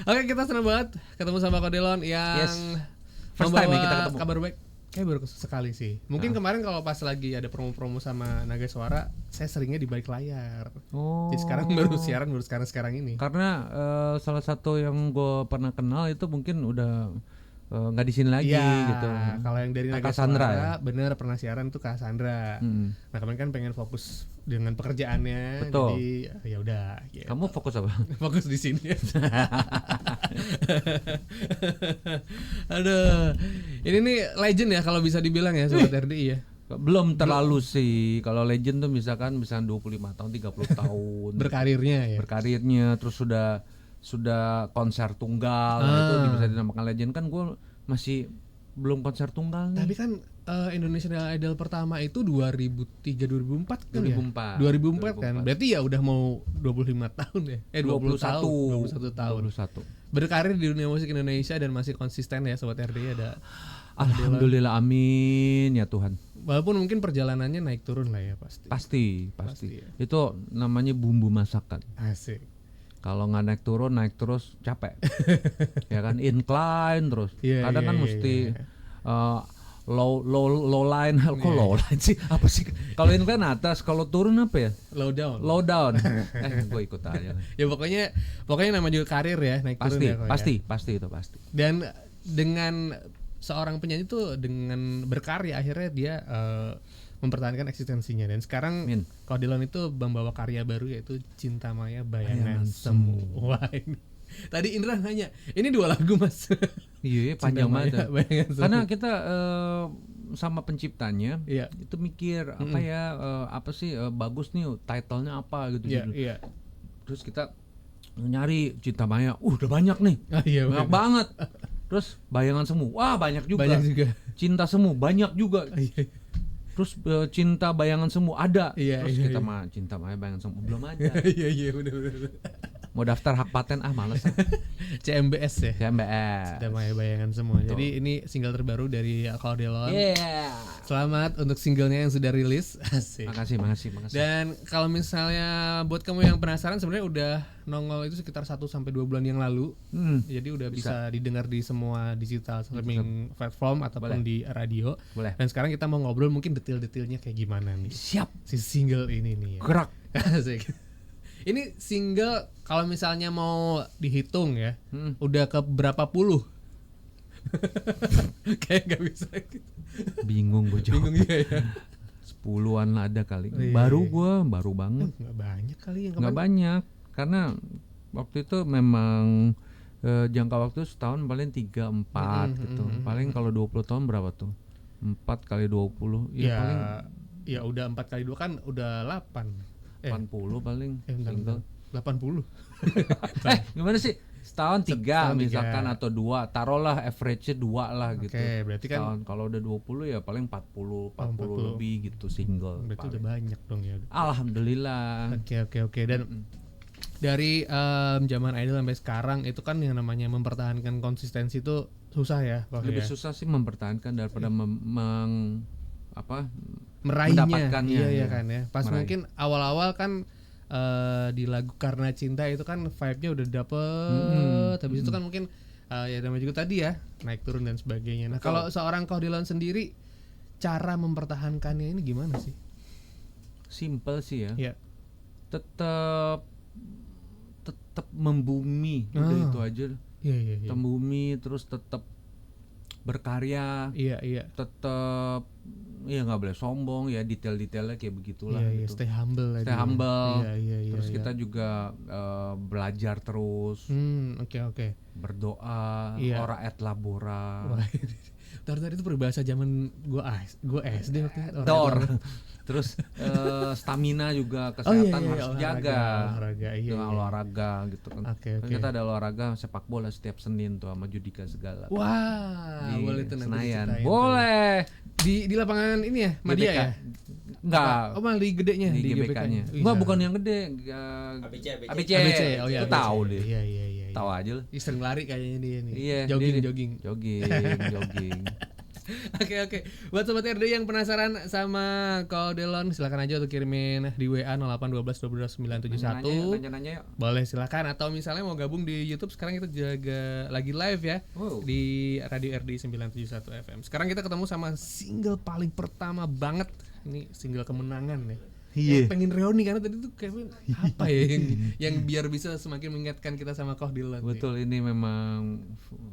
Oke, kita senang banget ketemu sama Kodelon yang First time ya kita ketemu. kabar baik. Kayak baru sekali sih. Mungkin kemarin kalau pas lagi ada promo-promo sama Naga Suara, saya seringnya di balik layar. Oh. Jadi sekarang baru siaran baru sekarang ini. Karena salah satu yang gue pernah kenal itu mungkin udah nggak di sini lagi Iya, gitu. kalau yang dari Naga Cassandra, Suara, ya? bener pernah siaran tuh Cassandra. Nah kemarin kan pengen fokus dengan pekerjaannya, Betul. jadi ya udah. Gitu. Kamu fokus apa? Fokus di sini. Aduh, ini nih legend ya kalau bisa dibilang ya sobat RDI ya. Belum terlalu sih. Kalau legend tuh misalkan 25 tahun, 30 tahun Berkarirnya ya. berkarirnya, terus sudah konser tunggal, itu bisa dinamakan legend. Kan gue masih belum konser tunggal nih. Tapi kan Indonesian Idol pertama itu 2003 2004 kan 2004. ya? 2004 kan. Berarti ya udah mau 25 tahun ya. 21 tahun. 21. Berkarir di dunia musik Indonesia dan masih konsisten ya sobat RDI ada. Alhamdulillah, amin ya Tuhan. Walaupun mungkin perjalanannya naik turun lah ya pasti. Pasti ya. Itu namanya bumbu masakan. Asik. Kalau nggak naik turun, naik terus capek. Ya kan, incline terus. Iya, Kadang iya, kan iya, mesti iya. low line. Kok low line sih? Apa sih? Kalau incline atas, kalau turun apa ya? Low down. Low down. Gue ikut aja. Ya pokoknya nama juga karir ya naik turun ya. Kok ya. Pasti itu pasti. Dan dengan seorang penyanyi tuh dengan berkarya akhirnya dia mempertahankan eksistensinya dan sekarang Kodelon itu membawa karya baru yaitu Cinta Maya Bayangan Semu. Wah, ini. Tadi Indra nanya, ini 2 lagu mas? Iya, panjang banget. Karena Karena kita sama penciptanya itu mikir apa sih bagus nih title-nya apa gitu. Iya. Terus kita nyari Cinta Maya, udah banyak nih, Iya, banyak banget. Terus Bayangan Semu, wah banyak juga. Cinta Semu banyak juga. Terus Cinta Bayangan Semu ada. Terus kita mah Cinta Maya Bayangan Semu belum ada. Iya benar. Mau daftar hak paten males. CMBS ya. CMBS. Cinta Maya Bayangan Semua. Betul. Jadi ini single terbaru dari Kodelon. Yeah. Selamat untuk singlenya yang sudah rilis. Asik. Makasih. Dan kalau misalnya buat kamu yang penasaran sebenarnya udah nongol itu sekitar 1 sampai 2 bulan yang lalu. Jadi udah bisa didengar di semua digital streaming platform ataupun di radio. Boleh. Dan sekarang kita mau ngobrol mungkin detail-detailnya kayak gimana nih. Siap. Si single ini nih ya. Gerak. Asik. Ini single kalau misalnya mau dihitung ya, udah ke berapa puluh? Kayak nggak bisa gitu. Bingung gue jawab. Bingung ya. 10-an ada kali. Oh, iya, Baru banget. Nggak banyak kali yang Nggak banyak karena waktu itu memang jangka waktu setahun paling 3-4 gitu. Paling kalau 20 tahun berapa tuh? 4 kali 20 ya paling ya udah 4 kali 2 kan udah 8. 80 paling single. 80. Gimana sih? Setahun 3 misalkan 3. atau 2, taruhlah average-nya 2 lah gitu. Oke, berarti kan setahun, kalau udah 20 ya paling 40 lebih gitu single. Berarti paling. udah banyak dong ya. Alhamdulillah. Oke. Dan dari zaman Idol sampai sekarang itu kan yang namanya mempertahankan konsistensi itu susah ya. Lebih susah sih mempertahankan daripada meraihnya. Mendapatkannya. Iya kan ya. Pas Meraih. mungkin awal-awal kan di lagu Karena Cinta itu kan vibe-nya udah dapet. Habis itu kan mungkin ya namanya juga tadi ya naik turun dan sebagainya. Nah, kalau seorang Kodelon sendiri cara mempertahankannya ini gimana sih? Simple sih ya. Iya. Tetap membumi udah itu aja. Iya. Membumi terus tetap berkarya. Iya. Tetap nggak boleh sombong ya, detail-detailnya kayak begitulah. Iya, gitu. stay humble aja. Stay humble. Iya. Terus kita juga belajar terus. Oke. Berdoa, ora et labora. Wah, tadi itu peribahasa zaman gua SD waktu itu. Terus stamina juga, kesehatan harus dijaga. Olahraga gitu kan. Kan kita ada olahraga sepak bola setiap Senin tuh sama Judika segala. Wah, boleh tuh nanti Senayan. diceritain Boleh. Di lapangan ini ya, Madia ya? Enggak. Oh, malah di gedenya, di GBK-nya. Enggak, bukan yang gede. ABC. Oh iya. Itu tahu deh. Iya. Tahu aja lah. Sering lari kayaknya dia nih. Iya. Jogging. Jogging. Oke. Buat sobat RD yang penasaran sama Caudelon, silakan aja untuk kirimin di WA 0812 12 971. Nanya-nanya yuk. Boleh silakan, atau misalnya mau gabung di YouTube, sekarang kita juga lagi live ya. Di Radio RD 971 FM. Sekarang kita ketemu sama single paling pertama banget. Ini single kemenangan ya. Pengen reuni karena tadi tuh kayak apa ya yang biar bisa semakin mengingatkan kita sama Caudelon. Betul, ini memang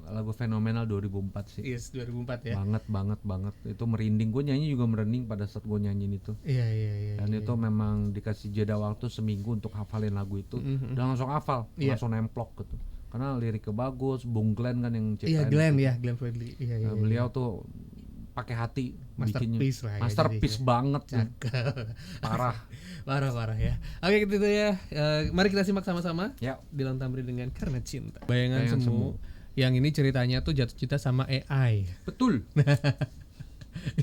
lagu fenomenal 2004 sih. Yes, 2004 ya. Banget. Itu merinding, gue nyanyi juga merinding pada saat gue nyanyiin itu. Iya. Dan itu memang dikasih jeda waktu seminggu untuk hafalin lagu itu. Dan langsung hafal, langsung nemplok gitu. Karena liriknya bagus, Bung Glenn kan yang ciptain. Iya, Glenn Fredly. Iya. Beliau tuh pakai hati masterpiece bikinnya. Lah ya, masterpiece banget ya. Parah ya. Oke, gitu ya. Mari kita simak sama-sama ya. Dylan Tamrin dengan Karena Cinta. Bayangan Semu. Yang ini ceritanya tuh jatuh cinta sama AI. Betul.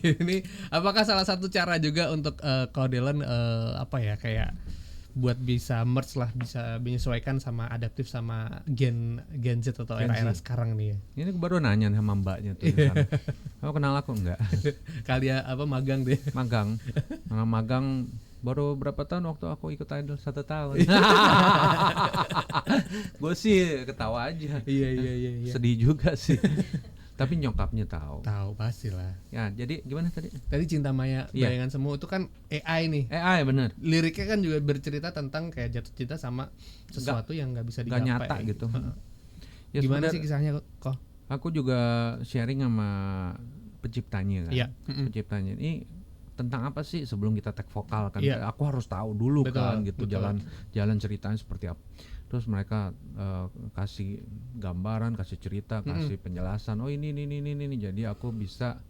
Ini apakah salah satu cara juga untuk Caudelon kayak buat bisa merge lah, bisa menyesuaikan sama adaptif sama Gen Z atau era-era sekarang nih ya. Ini aku baru nanya sama mbaknya tuh di sana. Kamu kenal aku enggak? Kali magang deh. Magang baru berapa tahun waktu aku ikut Idol? 1 tahun. Gue sih ketawa aja. Iya. Sedih juga sih. Tapi nyokapnya tahu pastilah ya. Jadi gimana tadi Cinta Maya Bayangan Semu itu kan AI nih. AI bener. Liriknya kan juga bercerita tentang kayak jatuh cinta sama sesuatu yang nggak bisa digapai, nggak nyata gitu. Ya, gimana sih kisahnya kok? Aku juga sharing sama penciptanya kan. Iya. Penciptanya ini tentang apa sih sebelum kita tag vokal kan. Iya. Aku harus tahu dulu. Betul, kan gitu. Betul. Jalan ceritanya seperti apa. Terus mereka kasih gambaran, kasih cerita, kasih penjelasan. Oh ini. Jadi aku bisa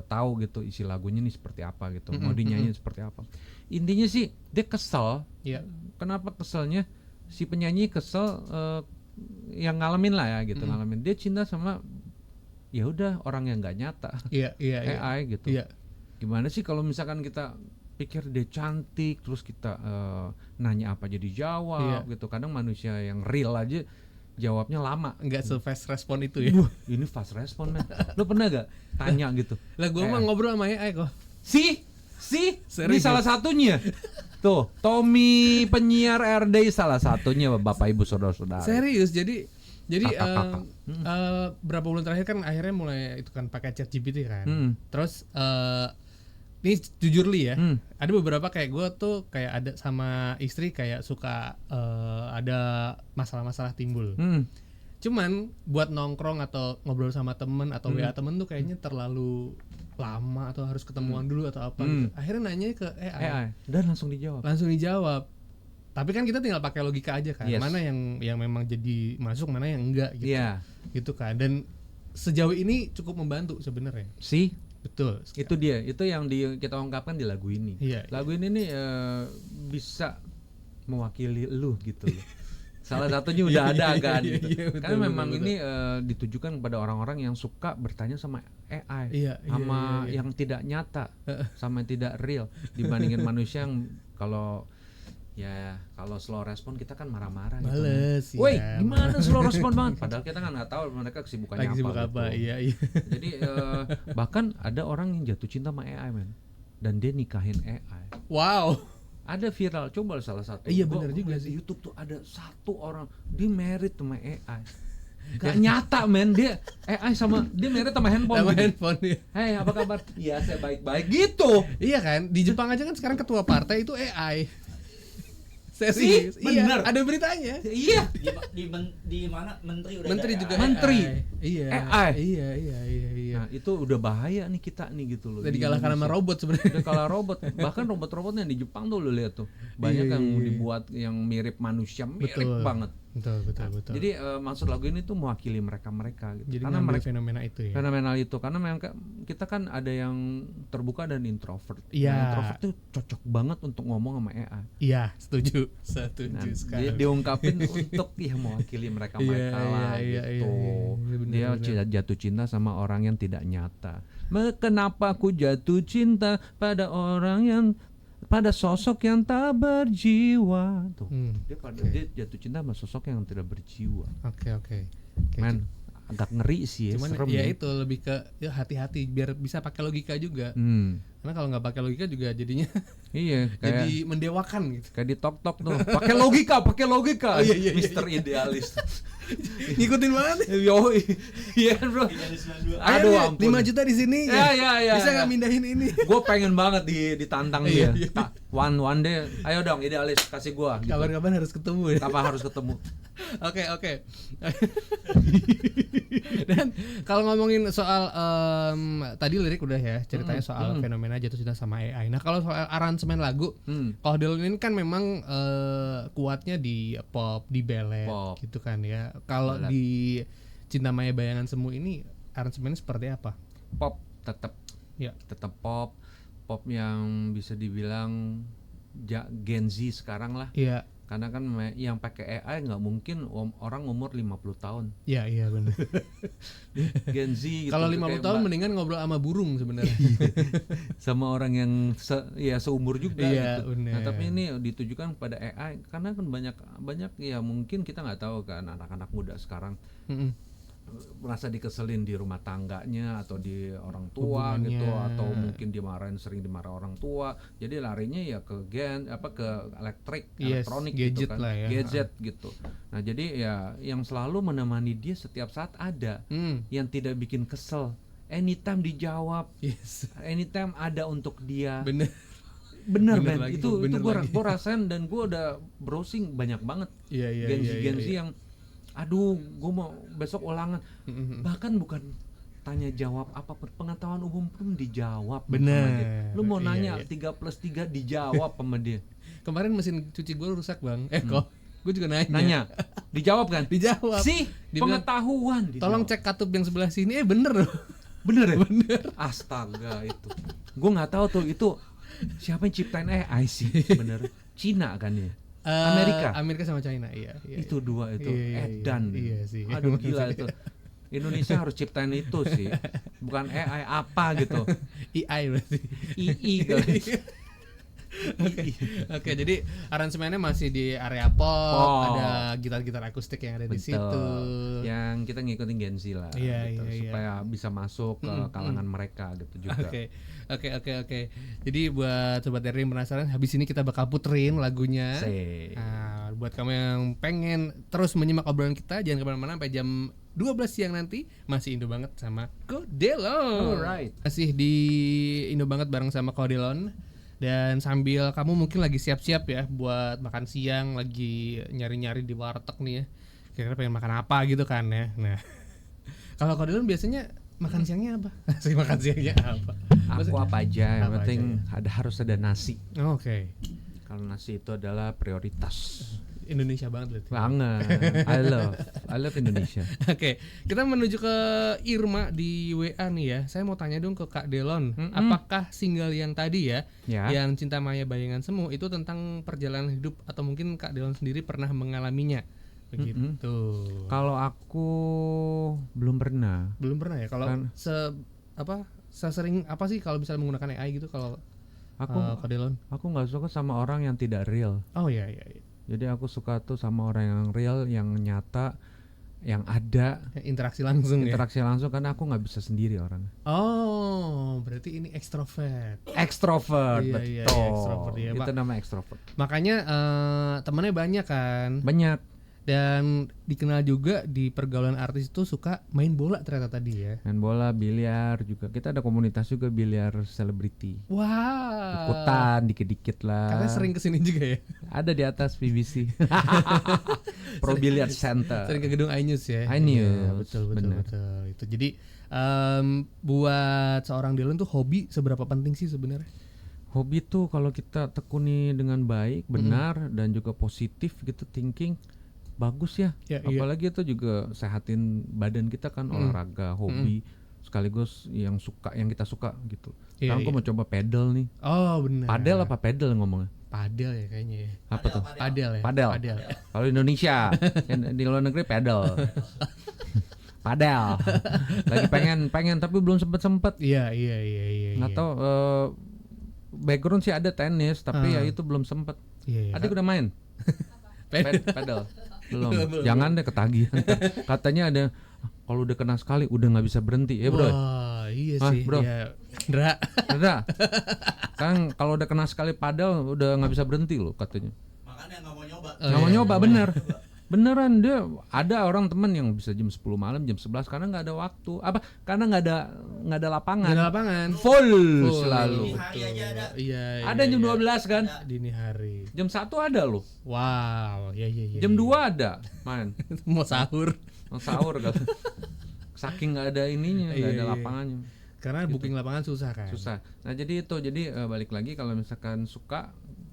tahu gitu isi lagunya nih seperti apa gitu. Mau dinyanyiin seperti apa. Intinya sih dia kesel. Iya. Kenapa keselnya? Si penyanyi kesel yang ngalamin lah ya gitu. Ngalamin dia cinta sama ya udah orang yang nggak nyata. Iya. AI gitu. Iya. Gimana sih kalau misalkan kita pikir dia cantik terus kita nanya apa jadi jawab gitu. Kadang manusia yang real aja jawabnya lama, nggak se-fast respon itu ya. Ini fast respon men. Lo pernah gak tanya gitu? Lah gue mah ngobrol sama AI kok. Ini salah satunya. Tuh Tommy penyiar RD salah satunya Bapak Ibu saudara-saudara. Serius jadi berapa bulan terakhir kan akhirnya mulai itu kan pakai ChatGPT kan. Terus ini jujur li ya, ada beberapa kayak gue tuh kayak ada sama istri kayak suka ada masalah-masalah timbul. Cuman buat nongkrong atau ngobrol sama temen atau WA temen tuh kayaknya terlalu lama atau harus ketemuan dulu atau apa gitu. Akhirnya nanya ke AI dan langsung dijawab. Tapi kan kita tinggal pakai logika aja kan, mana yang memang jadi masuk, mana yang enggak gitu. Gitu kan. Dan sejauh ini cukup membantu sebenarnya. Betul. Itu dia, itu yang kita ungkapkan di lagu ini. Lagu ini nih bisa mewakili lu gitu loh. Salah satunya udah ada kan. Karena memang ini ditujukan kepada orang-orang yang suka bertanya sama AI, sama yang tidak nyata, sama yang tidak real dibandingin manusia yang kalau slow respon kita kan marah-marah gitu. Males, woi, gimana slow respon banget? Padahal kita kan nggak tahu mereka kesibukannya apa. Iya. Jadi bahkan ada orang yang jatuh cinta sama AI men, dan dia nikahin AI. Wow. Ada viral, coba salah satu. Iya benar juga sih. YouTube tuh ada satu orang dia married sama AI. Gak nyata men, dia AI sama dia married sama handphone. Ya. Hey, apa kabar? Iya saya baik-baik gitu. Iya kan, di Jepang aja kan sekarang ketua partai itu AI. Serius? Bener. Ada beritanya. Iya. Di mana menteri udah menteri ada juga AI. Menteri. Iya. AI. Iya. Nah, itu udah bahaya nih kita nih gitu loh. Udah dikalahkan sama robot sebenarnya. Udah kalah robot. Bahkan robot-robotnya di Jepang tuh lo lihat tuh. Banyak yang dibuat yang mirip manusia, mirip banget. Betul. Jadi maksud lagu ini tuh mewakili mereka gitu. Jadi karena mereka fenomena itu ya. Fenomenal itu karena memang kita kan ada yang terbuka dan introvert. Iya. Introvert tuh cocok banget untuk ngomong sama AI. Iya, setuju sekali. Dia diungkapin untuk mewakili mereka lah gitu. Dia jatuh cinta sama orang yang tidak nyata. Kenapa aku jatuh cinta pada sosok yang tak berjiwa tuh. Dia jatuh cinta sama sosok yang tidak berjiwa. Oke. Men, agak ngeri sih ya. Cuman serem ya itu lebih ke ya hati-hati biar bisa pakai logika juga. Karena kalau nggak pakai logika juga jadinya iya kayak jadi mendewakan gitu. Kayak di tok-tok tuh. Pakai logika. Oh, iya, Mister Idealis. Ngikutin banget. Yo, iya kan bro. Aduh, ampun. 5 juta di sini. Ya. Bisa nggak mindahin ini? Gue pengen banget ditantang dia. One day, ayo dong Idealis kasih gue. Gitu. Kapan-kapan harus ketemu ya. Kapan harus ketemu. Oke. Dan kalau ngomongin soal tadi lirik udah ya ceritanya soal fenomena jatuh cinta sama AI. Nah kalau soal aransemen lagu, kalau Delon ini kan memang kuatnya di pop, di ballad gitu kan ya. Kalau di Cinta Maya Bayangan Semu ini aransemennya seperti apa? Pop tetap, ya tetap pop yang bisa dibilang Gen Z sekarang lah. Iya. Karena kan yang pakai AI nggak mungkin orang umur 50 tahun. Iya benar. Gen Z gitu. Kalau 50 tahun mendingan ngobrol sama burung sebenarnya. Sama orang yang seumur juga gitu. Bener. Nah, tapi ini ditujukan pada AI karena kan banyak ya mungkin kita nggak tahu kan anak-anak muda sekarang. Merasa dikeselin di rumah tangganya atau di orang tua gitu atau mungkin sering dimarah orang tua, jadi larinya ya ke elektrik, elektronik gadget gitu kan, lah ya. Gadget gitu. Nah jadi ya yang selalu menemani dia setiap saat ada yang tidak bikin kesel, anytime dijawab, anytime ada untuk dia. Bener men, itu gue rasain dan gue udah browsing banyak banget Gen Z yang aduh gue mau besok ulangan, bahkan bukan tanya jawab apa pengetahuan umum pun dijawab. Bener. Lu mau nanya 3+3 dijawab sama dia. Kemarin mesin cuci gue rusak bang, kok gue juga nanya dijawab kan? Dijawab sih pengetahuan dijawab. Tolong cek katup yang sebelah sini, bener loh. Bener ya? Bener. Astaga itu gue nggak tahu tuh itu siapa yang ciptain AI sih bener. Cina kan ya? Amerika sama China, iya. Itu dua itu edan. Iya sih. Aduh gila itu. Indonesia harus ciptain itu sih. Bukan AI apa gitu. AI berarti. II kali. Oke, jadi aransemennya masih di area pop, ada gitar-gitar akustik yang ada di situ. Yang kita ngikutin Gen Z lah gitu, supaya bisa masuk ke kalangan mereka gitu juga. Oke. Jadi buat sobat RI yang penasaran, habis ini kita bakal puterin lagunya. Nah, buat kamu yang pengen terus menyimak obrolan kita, jangan kemana-mana sampai jam 12 siang nanti. Masih Indo Banget sama Kodelon. Alright. Masih di Indo Banget bareng sama Kodelon. Dan sambil kamu mungkin lagi siap-siap ya buat makan siang, lagi nyari-nyari di warteg nih ya, kira-kira pengen makan apa gitu kan ya. Nah, kalau Kodelon biasanya makan siangnya apa? Makan siangnya apa? Aku apa aja, yang penting harus ada nasi. Oke. Kalau nasi itu adalah prioritas. Indonesia banget berarti. Banget. I love Indonesia. Oke, kita menuju ke Irma di WA nih ya. Saya mau tanya dong ke Kak Delon, apakah single yang tadi ya, yang Cinta Maya Bayangan Semu itu tentang perjalanan hidup atau mungkin Kak Delon sendiri pernah mengalaminya? Begitu. Kalau aku belum pernah ya. Kalau sesering apa sih kalau misalnya menggunakan AI gitu kalau Kak Delon? Aku nggak suka sama orang yang tidak real. Oh iya. Jadi aku suka tuh sama orang yang real, yang nyata, yang ada interaksi langsung karena aku nggak bisa sendiri orang. Oh, berarti ini ekstrovert. Betul. Iya, ekstrovert, ya, itu nama ekstrovert. Makanya temannya banyak kan? Banyak. Dan dikenal juga di pergaulan artis itu suka main bola ternyata tadi ya. Main bola, biliar juga. Kita ada komunitas juga biliar selebriti. Wah. Ikutan dikit-dikit lah. Karena sering kesini juga ya. Ada di atas BBC. Pro Billiard Center. Sering ke gedung iNews ya. iNews. Ya, betul. Itu jadi buat seorang Delon tuh hobi seberapa penting sih sebenarnya? Hobi tuh kalau kita tekuni dengan baik, benar dan juga positif gitu thinking, bagus ya. Apalagi itu juga sehatin badan kita kan, olahraga, hobi sekaligus yang kita suka gitu. Sekarang aku mau coba pedal nih. Oh benar. Padel apa pedal ngomongnya? Padel ya kayaknya ya. Apa tuh? Padel. Kalau Indonesia, di luar negeri pedal. Padel. Lagi pengen tapi belum sempet. Iya. Nggak tahu. Background sih ada tenis, tapi ya itu belum sempet. Adik udah main. Pedal. Belum. Jangan deh ketagihan. Katanya ada kalau udah kena sekali udah nggak bisa berhenti ya bro. Wah iya sih bro. Ya, Ndra. Kan kalau udah kena sekali padel udah nggak bisa berhenti loh katanya. Makanya nggak mau nyoba. Nggak mau nyoba bener. Beneran dia ada orang teman yang bisa jam 10 malam, jam 11 karena nggak ada waktu. Karena nggak ada lapangan. Nggak ada lapangan. Full selalu. Dini hari aja ada. Iya. Ada jam 12 kan? Dini hari. Jam 1 ada loh. Wow, iya. Jam 2 ada main. Mau sahur kan. Saking nggak ada ininya, nggak ada lapangannya. Karena booking lapangan susah kan. Susah. Nah jadi balik lagi kalau misalkan suka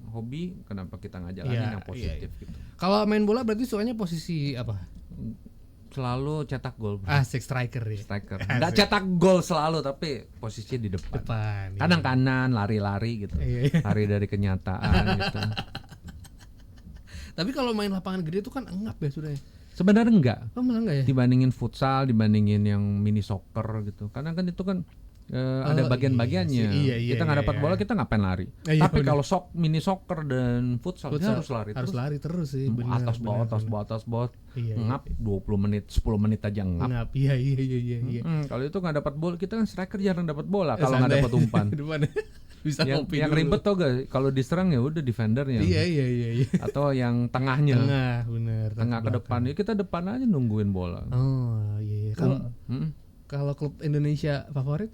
hobi, kenapa kita nggak jalanin yang positif gitu. Kalau main bola berarti sukanya posisi apa? Selalu cetak gol. Striker ya. Striker. Nggak cetak gol selalu tapi posisinya di depan. Kadang kanan, lari-lari gitu. Lari dari kenyataan gitu. Tapi kalau main lapangan gede itu kan engap ya sudah ya. Sebenarnya enggak. Oh malah enggak ya? Dibandingin futsal, dibandingin yang mini soccer gitu. Karena kan itu kan ada bagian-bagiannya. Iya, kita nggak dapat bola kita ngapain lari. Tapi kalau mini soccer dan futsal kita harus lari. Harus lari terus sih. Atas bawah. Ngap 20 menit, 10 menit aja ngap. Iya. Kalau itu nggak dapat bola, kita kan striker jarang dapat bola kalau nggak dapat umpan. Bisa yang ribet tuh gak? Kalau diserang ya udah defendernya. Iya. Atau yang tengahnya. Bener. Tengah ke depan. Ya kita depan aja nungguin bola. Oh iya. Kalau klub Indonesia favorit?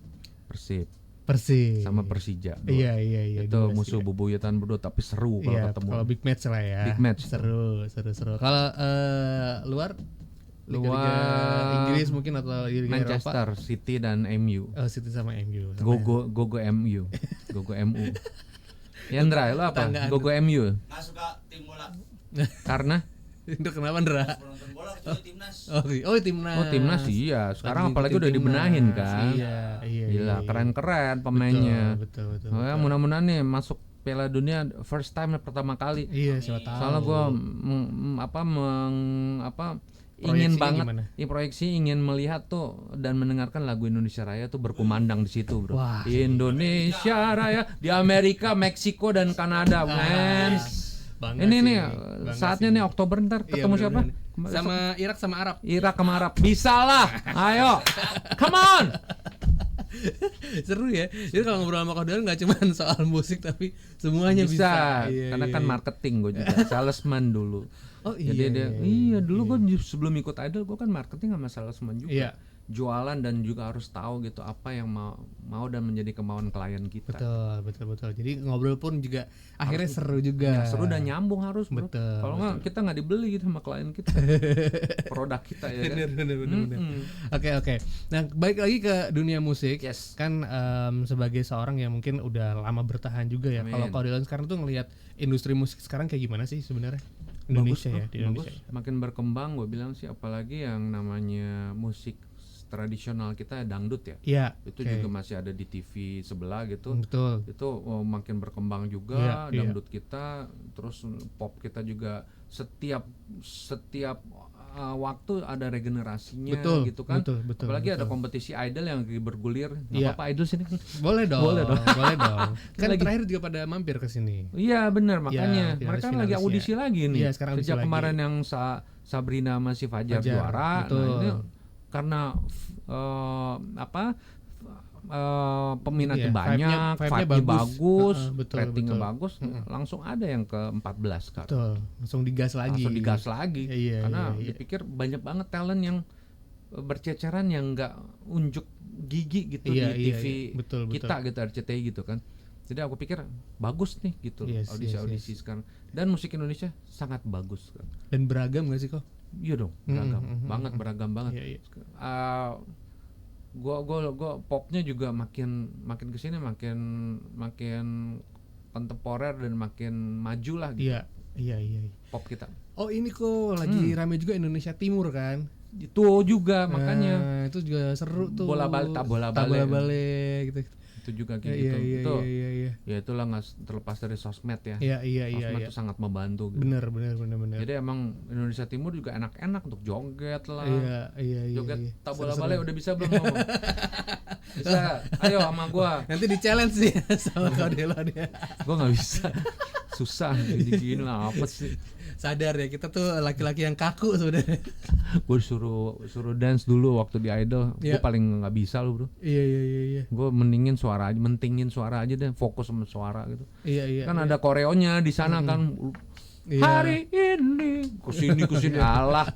Persib sama Persija. Iya. Itu musuh bebuyutan berdua tapi seru kalau ketemu. Kalau big match lah ya. Big match. Seru. Kalau luar Liga Inggris mungkin atau Liga Manchester Eropa? City dan MU. City sama MU. Gogo MU. Gogo MU. Yandra, lo apa? Gogo MU. Nggak suka tim bola. Karena itu kenapa Ndra? Nonton bola timnas. Timnas. Oh timnas iya. Sekarang apalagi udah dibenahin kan. Iya. Gila keren-keren pemainnya. Betul. Mudah-mudahan nih masuk Piala Dunia first time pertama kali. Iya siapa tahu. Soalnya gue ingin banget proyeksi ingin melihat tuh dan mendengarkan lagu Indonesia Raya tuh berkumandang di situ bro. Wah, Indonesia Raya di Amerika, Meksiko dan Kanada, men. Ini nih saatnya nih Oktober ntar ketemu siapa? Sama Irak sama Arab. Irak sama Arab. Bisa lah. Ayo. Come on. Seru ya. Jadi kalau ngobrol sama Kodel nggak cuma soal musik tapi semuanya bisa. Karena kan marketing gue juga, salesman dulu. Oh iya. Jadi dulu gue sebelum ikut Idol gue kan marketing sama salesman juga. Iya. Jualan dan juga harus tahu gitu apa yang mau dan menjadi kemauan klien kita. Betul. Jadi ngobrol pun juga akhirnya seru juga. Ya, seru dan nyambung harus bro. Kalau nggak kita nggak dibeli gitu sama klien kita. Produk kita ya. Bener. Oke. Nah balik lagi ke dunia musik. Yes. Kan sebagai seorang yang mungkin udah lama bertahan juga ya. Kalau Dylan sekarang tuh ngelihat industri musik sekarang kayak gimana sih sebenarnya? Indonesia bagus, ya di Indonesia. Bagus. Makin berkembang gue bilang sih, apalagi yang namanya musik tradisional kita dangdut ya. Iya. Itu juga masih ada di TV sebelah gitu. Betul. Itu makin berkembang juga dangdut kita, terus pop kita juga setiap waktu ada regenerasinya gitu kan. Betul. Apalagi ada kompetisi idol yang bergulir. Apa idol sini? Boleh dong. Kan terakhir juga pada mampir ke sini. Iya benar, makanya mereka lagi audisi lagi nih. Iya, sekarang sejak kemarin yang Sabrina masih Fajar juara. Nah, ini karena peminatnya banyak, vibe-nya bagus, ratingnya bagus, langsung ada yang ke-14 kan. Betul, langsung digas lagi. Karena dipikir banyak banget talent yang berceceran yang nggak unjuk gigi gitu di TV kita gitu, RCTI gitu kan. Jadi aku pikir bagus nih gitu audisi sekarang. Dan musik Indonesia sangat bagus kan. Dan beragam nggak sih kok? Iya dong, beragam banget. Gua popnya juga makin kesini makin kontemporer dan makin maju lah gitu. Iya. Pop kita. Oh ini kok lagi rame juga Indonesia Timur kan? Itu juga makanya. Itu juga seru tuh. Bola balik gitu. Itu juga kayak gitu. Itu ya itulah nggak terlepas dari sosmed ya. Sosmed itu sangat membantu gitu. Bener. Jadi emang Indonesia Timur juga enak-enak untuk joget lah. Joget tak bola balik udah bisa belum? Bisa. Ayo sama gua. Nanti di challenge sih sama Kodelo dia. Gua nggak bisa. Susah gini lah apa sih? Sadar ya kita tuh laki-laki yang kaku sebenarnya. Gue suruh dance dulu waktu di Idol, gue paling nggak bisa loh bro. Iya. Gue mentingin suara aja deh, fokus sama suara gitu. Iya. Kan ada koreonya di sana kan. Hari ini kesini alah.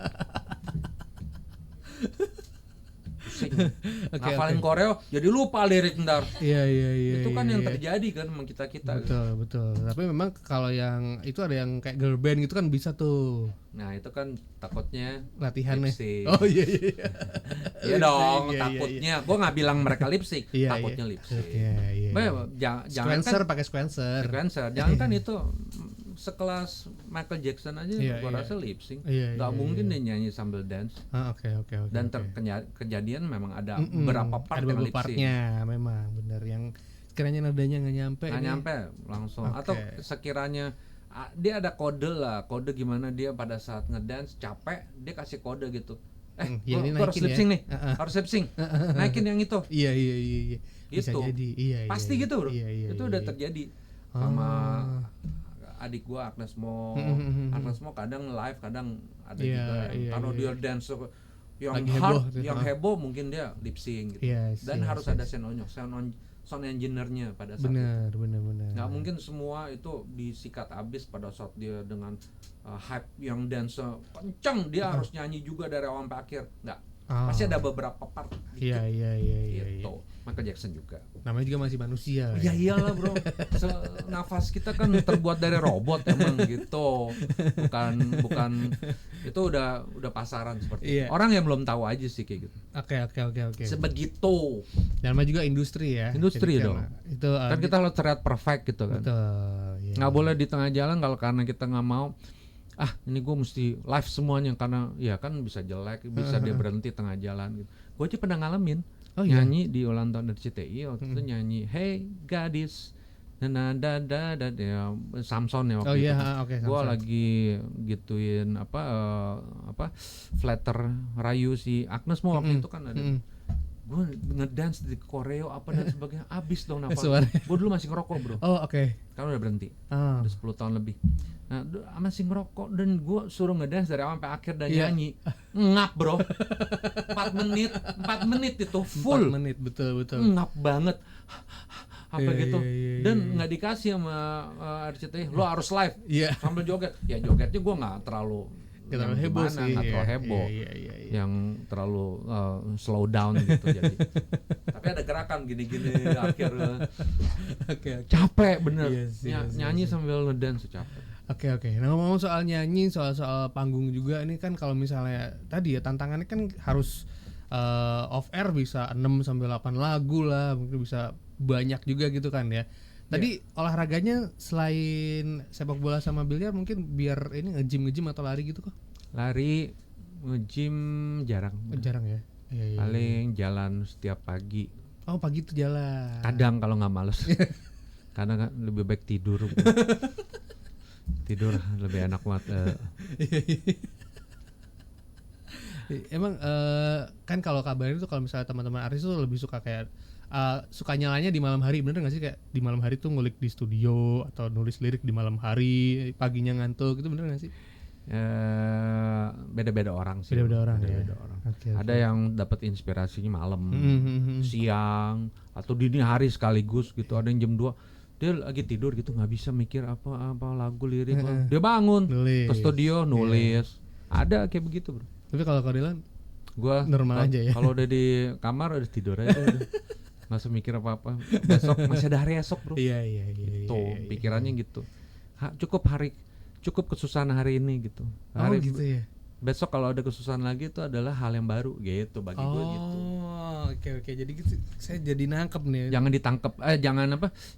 Ngafalin koreo jadi lupa lirik ntar. Iya. Itu kan yang terjadi kan sama kita. Betul. Tapi memang kalau yang itu ada yang kayak girl band gitu kan bisa tuh. Nah itu kan takutnya latihannya. Lip-sync. Oh iya. Iya dong, takutnya. Gue nggak bilang mereka lip sync, takutnya lip sync. Iya. Jangan sequencer pakai sequencer. Jangan kan itu sekelas Michael Jackson aja, gue rasa lip sync. Gak mungkin dia nyanyi sambil dance. Oke. Dan kejadian memang ada beberapa part yang lip sync. Partnya memang benar yang sekiranya nadanya nggak nyampe langsung. Atau sekiranya dia ada kode gimana dia pada saat ngedance capek dia kasih kode gitu. Gue harus lip sync nih, harus lip sync. Naikin yang itu. Iya. Gitu. Pasti gitu bro. Itu udah terjadi sama adik gua Agnes Mo. Agnes Mo kadang live, kadang ada juga yang kalau dia dance yang hard, yang heboh mungkin dia lip sync gitu. Dan harus ada sound engineer-nya pada saat benar. Nggak mungkin semua itu disikat habis pada saat dia dengan hype yang dance kenceng dia harus nyanyi juga dari awal sampai akhir. Nggak. Pasti ada beberapa part dikit. Gitu. Michael Jackson juga. Namanya juga masih manusia. Ya iyalah bro. Nafas kita kan terbuat dari robot emang gitu. Bukan itu udah pasaran seperti itu. Orang yang belum tahu aja sih kayak gitu. Oke. Sebegitu. Dan namanya juga industri ya. Industri dong. Itu kan kita harus terlihat perfect gitu kan. Betul. Nggak boleh di tengah jalan kalau karena kita nggak mau. Ini gue mesti live semuanya karena ya kan bisa jelek, bisa dia berhenti tengah jalan gitu. Gue aja pernah ngalamin nyanyi di ulang tahun dari CTI waktu itu nyanyi Hey Gadis ya, Samson ya waktu itu. Gue lagi gituin flatter rayu si Agnes Mo waktu itu kan ada. Gue ngedance di koreo dan sebagainya, abis dong nafas. Gue dulu masih ngerokok bro. Kan udah berhenti, udah 10 tahun lebih. Nah masih ngerokok dan gue suruh ngedance dari awal sampai akhir dan nyanyi ngap bro. 4 menit itu full. 4 menit betul. Ngap banget gitu. Dan nggak dikasih sama RCTI lo harus live sambil joget. Ya jogetnya gue nggak terlalu heboh sih, nggak terlalu heboh, yang terlalu slow down gitu jadi. Tapi ada gerakan gini-gini akhirnya. Capek bener. Nyanyi sambil ngedance capek. Oke. Nah ngomong soal nyanyi, soal panggung juga, ini kan kalau misalnya tadi ya tantangannya kan harus off air bisa 6-8 lagu lah, mungkin bisa banyak juga gitu kan ya. Tadi olahraganya selain sepak bola sama biliar mungkin biar ini nge-gym atau lari gitu kok? Lari, nge-gym jarang. Jarang ya? Iya. Paling jalan setiap pagi. Oh pagi tuh jalan? Kadang kalau nggak males. Karena kan lebih baik tidur. Tidur lebih enak banget. Emang kan kalau kabar itu kalau misalnya teman-teman artis tuh lebih suka kayak suka nyalanya di malam hari, bener nggak sih? Kayak di malam hari tuh ngulik di studio atau nulis lirik di malam hari, paginya ngantuk, itu bener nggak sih? Beda-beda orang sih. Beda-beda orang. Okay. Ada yang dapat inspirasinya malam, siang, atau dini hari sekaligus gitu. Ada yang jam 2 dia lagi tidur gitu nggak bisa mikir apa lagu lirik, dia bangun nulis. Ke studio nulis. Ada kayak begitu bro. Tapi kalau Dilan, gua normal aja ya. Kalau udah di kamar udah tidur aja. Nggak usah mikir apa-apa. Besok masih ada hari esok bro. Iya. Pikirannya gitu. Cukup kesusahan hari ini gitu. Gitu ya. Besok kalau ada kesusahan lagi itu adalah hal yang baru gitu bagi gue gitu. Oke. Jadi gitu, saya jadi nangkep nih. Jangan ditangkep,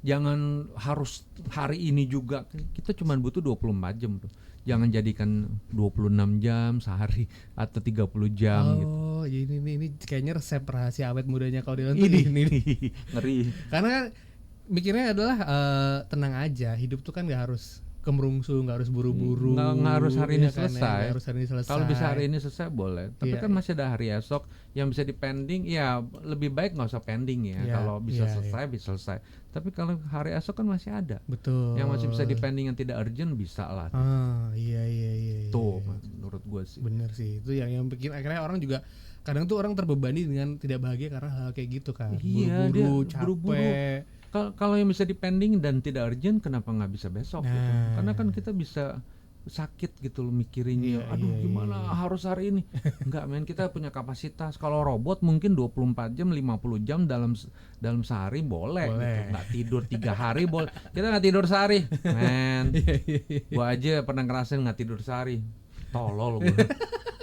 jangan harus hari ini juga. Kita cuma butuh 24 jam bro. Jangan jadikan 26 jam sehari atau 30 jam gitu. Oh, ini kayaknya resep rahasia awet mudanya kalau Dilan ini ngeri. Karena kan mikirnya adalah tenang aja, hidup tuh kan nggak harus kemerungsung, nggak harus buru-buru, nggak harus hari ini kan, selesai. Harus hari ini selesai. Kalau bisa hari ini selesai boleh, tapi kan masih ada hari esok yang bisa dipending. Ya lebih baik nggak usah pending ya. Kalau bisa selesai bisa selesai. Tapi kalau hari esok kan masih ada. Betul. Yang masih bisa dipending yang tidak urgent bisa lah. Iya. Tuh menurut gue sih. Bener sih, itu yang bikin akhirnya orang juga kadang tuh orang terbebani dengan tidak bahagia karena hal kayak gitu kan. Buru-buru, capek. Kalau yang bisa dipending dan tidak urgent, kenapa nggak bisa besok? Gitu? Karena kan kita bisa sakit gitu loh mikirinnya. Gimana harus hari ini? Enggak, men, kita punya kapasitas. Kalau robot mungkin 24 jam, 50 jam dalam sehari boleh. Gitu. Nggak tidur 3 hari boleh. Kita nggak tidur sehari, men. Gua aja pernah ngerasain nggak tidur sehari. Tolol gue.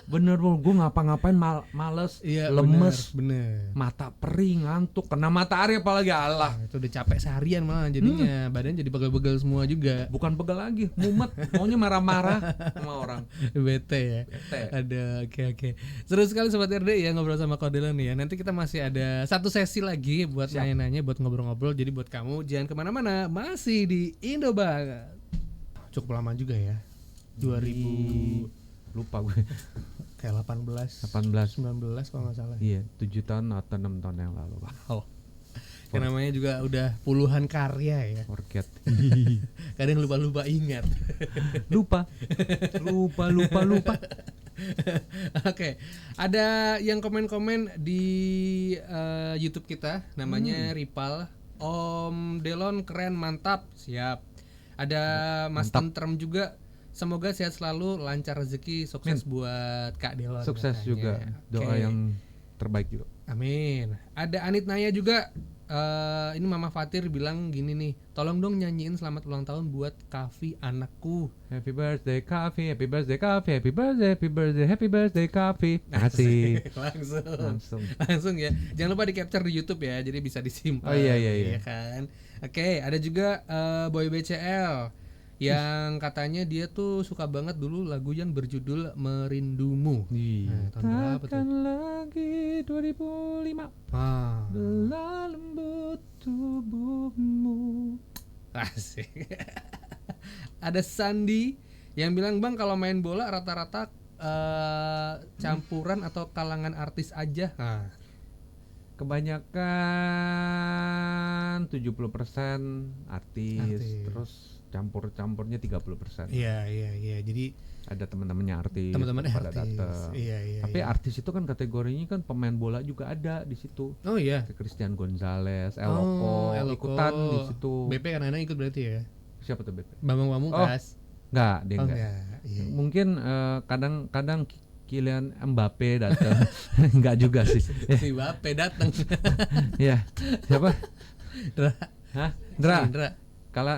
Bener bro, gue ngapa-ngapain males, lemes, bener. Mata perih, ngantuk, kena matahari apalagi Allah. Itu udah capek seharian malah jadinya, badan jadi pegel-pegel semua juga. Bukan pegel lagi, mumet, maunya marah-marah sama orang. Bete ya. Ada, oke. Seru sekali Sobat RD ya ngobrol sama Kodelan nih ya. Nanti kita masih ada satu sesi lagi buat nanya-nanya, buat ngobrol-ngobrol. Jadi buat kamu jangan kemana-mana, masih di Indobanget. Cukup lama juga ya. 2000 lupa gue. Kayak 19 kalau nggak salah. Iya, 7 tahun atau 6 tahun yang lalu. Wow. Yang namanya juga udah puluhan karya ya. Forget. Kadang lupa ingat. lupa. Oke. Ada yang komen-komen di YouTube kita, namanya Ripal. Om Delon keren, mantap. Siap. Ada Mas Tentrem juga. Semoga sehat selalu, lancar rezeki, sukses buat Kak Delon. Sukses katanya. Juga, doa yang terbaik juga. Amin. Ada Anit Naya juga. Ini Mama Fatir bilang gini nih, tolong dong nyanyiin selamat ulang tahun buat Kavi anakku. Happy birthday Kavi, happy birthday Kavi, happy birthday, happy birthday Kavi. Asik. Langsung ya. Jangan lupa di capture di YouTube ya, jadi bisa disimpan. Oh iya. Ya kan. Oke, ada juga Boy BCL. Yang katanya dia tuh suka banget dulu lagu yang berjudul Merindumu. Nah, tahun berapa tuh? Takkan lagi 2005. Belah lembut tubuhmu. Asik. Ada Sandi yang bilang, "Bang, kalau main bola rata-rata campuran atau kalangan artis aja?" Kebanyakan 70% artis. Terus campurnya 30%. Iya. Jadi ada teman-temannya artis. Teman-temannya pada artis. datang. Iya. Tapi artis itu kan kategorinya kan pemain bola juga ada di situ. Oh iya. Christian Gonzalez, Eloko ikutan di situ. BP kan anak ikut berarti ya? Siapa tuh BP? Bambang Pamungkas. Enggak, dia enggak. Iya. Mungkin kadang Kylian Mbappe datang. Enggak juga sih. Si Mbappe datang. Iya. Siapa? Dra.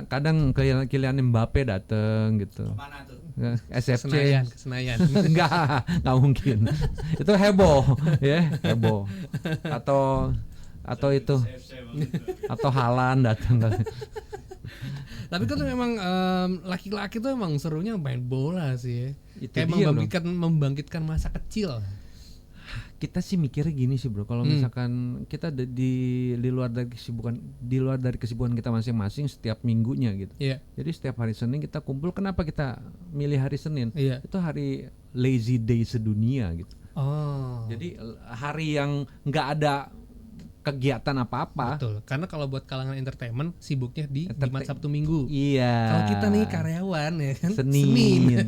Kadang Kylian Mbappe datang gitu. Kemana tuh? SFC Senayan. Enggak mungkin. Itu heboh, ya, heboh. Atau itu. Atau Haaland datang. Tapi kan memang laki-laki tuh emang serunya main bola sih ya. Itu kayak membangkitkan masa kecil. Kita sih mikirnya gini sih bro, kalau misalkan kita di luar dari kesibukan kita masing-masing setiap minggunya gitu. Yeah. Jadi setiap hari Senin kita kumpul. Kenapa kita milih hari Senin? Yeah. Itu hari lazy day sedunia gitu. Oh. Jadi hari yang nggak ada kegiatan apa-apa. Betul. Karena kalau buat kalangan entertainment sibuknya di Jumat, Sabtu, Minggu. Iya. Kalau kita nih karyawan ya kan Senin.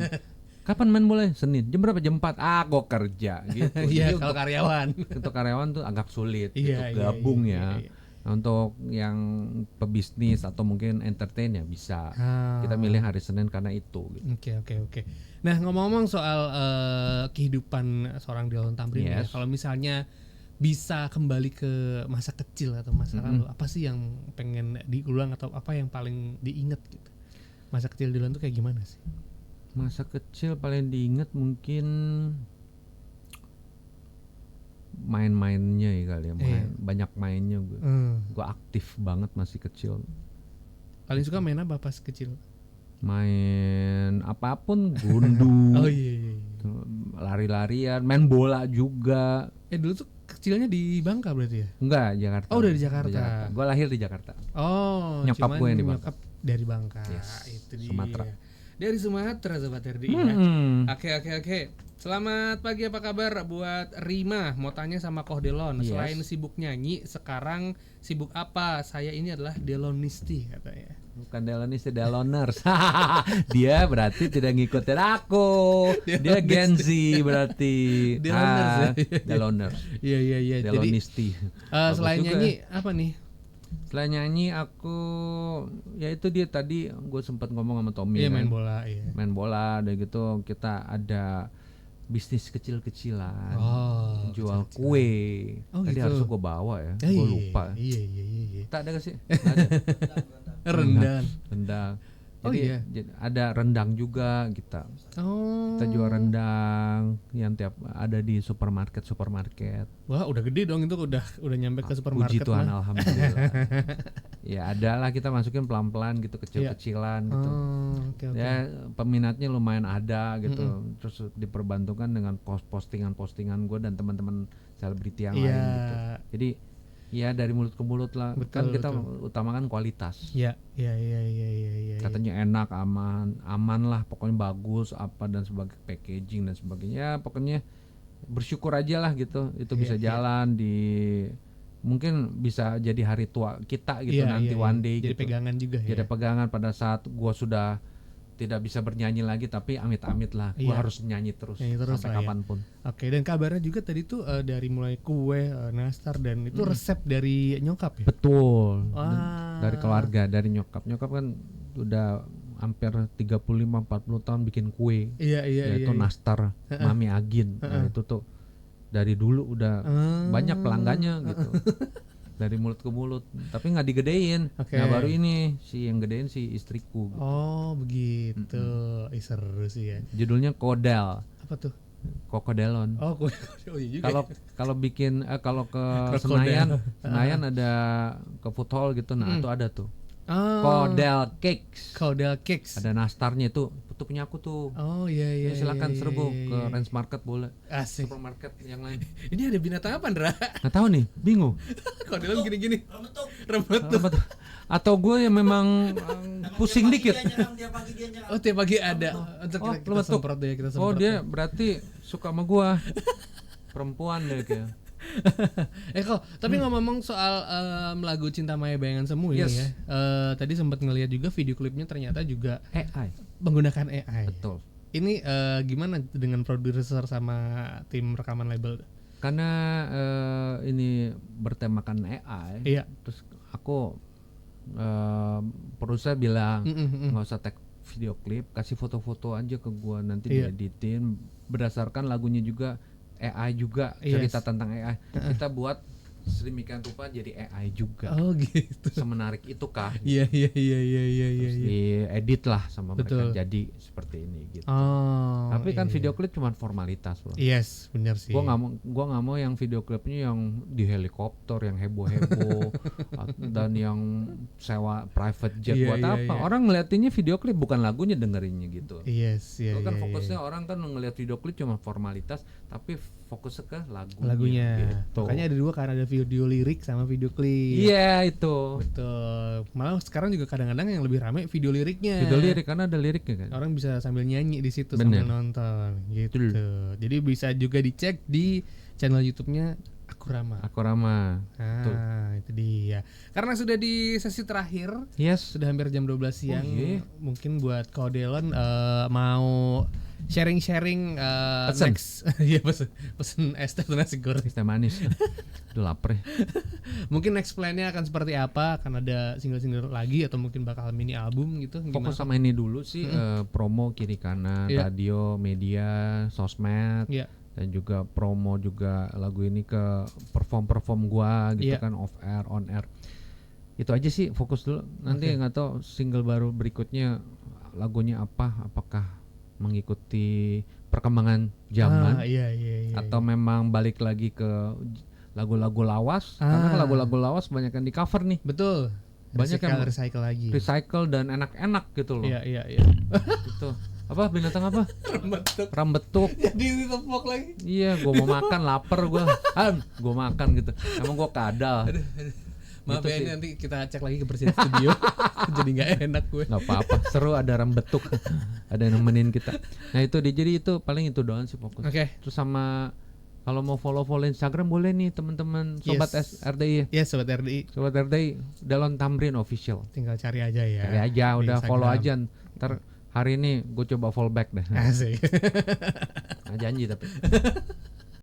Kapan main bola? Senin. Jam berapa? Jam 4. Gua kerja gitu. Iya, kalau karyawan. Untuk karyawan tuh agak sulit gitu gabung ya. Iya. Untuk yang pebisnis atau mungkin entertain ya bisa. Kita milih hari Senin karena itu gitu. Oke. Nah, ngomong-ngomong soal kehidupan seorang Delon Thamrin ya. Kalau misalnya bisa kembali ke masa kecil atau masa lalu, apa sih yang pengen diulang atau apa yang paling diingat gitu? Masa kecil Delon tuh kayak gimana sih? Masa kecil paling diingat mungkin main-mainnya ya kali ya, banyak mainnya gue. Gue aktif banget masih kecil. Paling suka main apa pas kecil? Main apapun, gundu. Oh iya. Lari-larian, main bola juga. Dulu tuh kecilnya di Bangka berarti ya? Enggak, Jakarta. Oh, udah di Jakarta. Gue lahir di Jakarta. Oh, nyokap gue yang di Bangka. Dari Bangka. Yes, Itu dia. Sumatera. Dari Sumatera Sobat RDI ya. Oke. Selamat pagi, apa kabar buat Rima? Mau tanya sama Koh Delon. Yes. Selain sibuk nyanyi, sekarang sibuk apa? Saya ini adalah Delonisti katanya. Bukan Delonisti, Deloners. Dia berarti tidak ngikutin aku. Dia Gen Z berarti. Deloners ya. Deloners. Iya. Delonisti. Selain nyanyi apa nih? Selain nyanyi aku ya itu dia tadi gue sempat ngomong sama Tommy Iya, kan. main bola, udah gitu kita ada bisnis kecil-kecilan, jual kecil-kecilan. kue. Tadi gitu. harus gue bawa ya, gue lupa. Iya. Tak ada gak sih? Nggak ada. Rendang. Jadi ada rendang juga kita. Kita jual rendang yang tiap ada di supermarket. Wah, udah gede dong itu, udah nyampe ke supermarket. Puji Tuhan, alhamdulillah. Ya ada lah, kita masukin pelan-pelan gitu, kecil-kecilan gitu. Okay. Ya peminatnya lumayan ada gitu. Terus diperbantukan dengan postingan gue dan teman-teman selebriti yang lain gitu. Jadi ya dari mulut ke mulut lah. Kan kita utamakan kualitas. Iya. Katanya enak, aman lah, pokoknya bagus apa dan sebagai packaging dan sebagainya. Pokoknya bersyukur aja lah gitu. Itu bisa jalan di mungkin bisa jadi hari tua kita gitu nanti one day jadi gitu. pegangan juga ya. Jadi pegangan pada saat gua sudah tidak bisa bernyanyi lagi, tapi amit-amit lah gua harus nyanyi terus sampai kapanpun. Oke, dan kabarnya juga tadi tuh dari mulai kue, nastar dan itu resep dari nyokap ya? Betul. Dari keluarga, dari nyokap. Nyokap kan udah hampir 35-40 tahun bikin kue. Iya. Itu nastar Mami Agin. Nah, itu tuh dari dulu udah banyak pelanggannya gitu. Dari mulut ke mulut, tapi nggak digedein. Nah baru ini yang gedein si istriku gitu. Oh begitu. Seru sih ya. Judulnya Kodel. Apa tuh? Kokodelon. Iya juga. Kalau bikin kalau ke Senayan ada ke food hall gitu. Nah itu ada tuh Kodel Cakes. Ada nastarnya itu punya aku tuh. Oh iya. Silakan serbu ke Range Market boleh. Asik. Supermarket yang lain. Ini ada binatang apa, Ndra? Nggak tahu nih, bingung. Kodelon gini-gini. Remetuk. Atau gue yang memang pusing dikit. Tiap pagi ada. Untuk kita semprot deh, kita semprot. Oh dia berarti suka sama gue. Perempuan deh kayak. Tapi ngomong soal lagu Cinta Maya Bayangan Semu ini ya. Tadi sempat ngelihat juga video klipnya, ternyata juga AI. Menggunakan AI. Betul. Ini gimana dengan produser sama tim rekaman label? Karena ini bertemakan AI. Iya. Terus aku produser bilang nggak usah tag video klip, kasih foto-foto aja ke gua, nanti dieditin berdasarkan lagunya juga. AI juga, cerita tentang AI. Kita buat sedemikian rupa jadi AI juga. Oh gitu. Semenarik itu kah? Iya. Terus diedit lah sama mereka jadi seperti ini gitu. Tapi kan video klip cuma formalitas loh. Yes, benar sih. Gua nggak mau yang video klipnya yang di helikopter, yang heboh dan yang sewa private jet buat apa? Orang ngeliatinnya video klip, bukan lagunya, dengerinnya gitu. Yes. Kan fokusnya orang kan ngeliat video klip cuma formalitas, tapi fokusnya ke lagunya. Gitu. Makanya ada dua, karena ada video lirik sama video klip. Iya itu. Betul. Malah sekarang juga kadang-kadang yang lebih rame video liriknya. Video lirik karena ada liriknya kan. Orang bisa sambil nyanyi di situ sambil nonton gitu. Jadi bisa juga dicek di channel YouTube-nya Akurama. Itu dia. Karena sudah di sesi terakhir. Yes. Sudah hampir jam 12 siang. Mungkin buat Kodelon mau sharing next. Iya, pesen es teh nasi goreng. Es teh manis. Udah lapar ya. Mungkin next plan-nya akan seperti apa? Akan ada single-single lagi atau mungkin bakal mini album gitu? Fokus sama ini dulu sih, promo kiri kanan, radio, media, sosmed. Dan juga promo juga lagu ini ke perform gua gitu kan, off air, on air. Itu aja sih, fokus dulu. Nanti nggak tahu single baru berikutnya lagunya apa, apakah mengikuti perkembangan zaman atau memang balik lagi ke lagu-lagu lawas, karena lagu-lagu lawas banyak yang di cover nih. Betul. Banyak yang recycle dan enak-enak gitu loh. Iya. Itu apa, binatang apa? Rambetuk. Jadi ditepok lagi. Iya, gua mau makan, lapar gua. Gua makan gitu. Emang gua kadal. Maaf ya, ini nanti kita cek lagi kebersihan studio. Jadi nggak enak gue. Nggak apa-apa, seru ada rembetuk, ada yang nemenin kita. Nah itu dia, jadi itu paling itu doang sih fokus. Terus sama kalau mau follow Instagram boleh nih teman-teman sobat RDI. Yes, sobat RDI. Sobat RDI Delon Tamrin official. Tinggal cari aja ya. Cari aja, udah Instagram. Follow aja. Ntar hari ini gue coba follow back deh. Asik. Nah, janji tapi.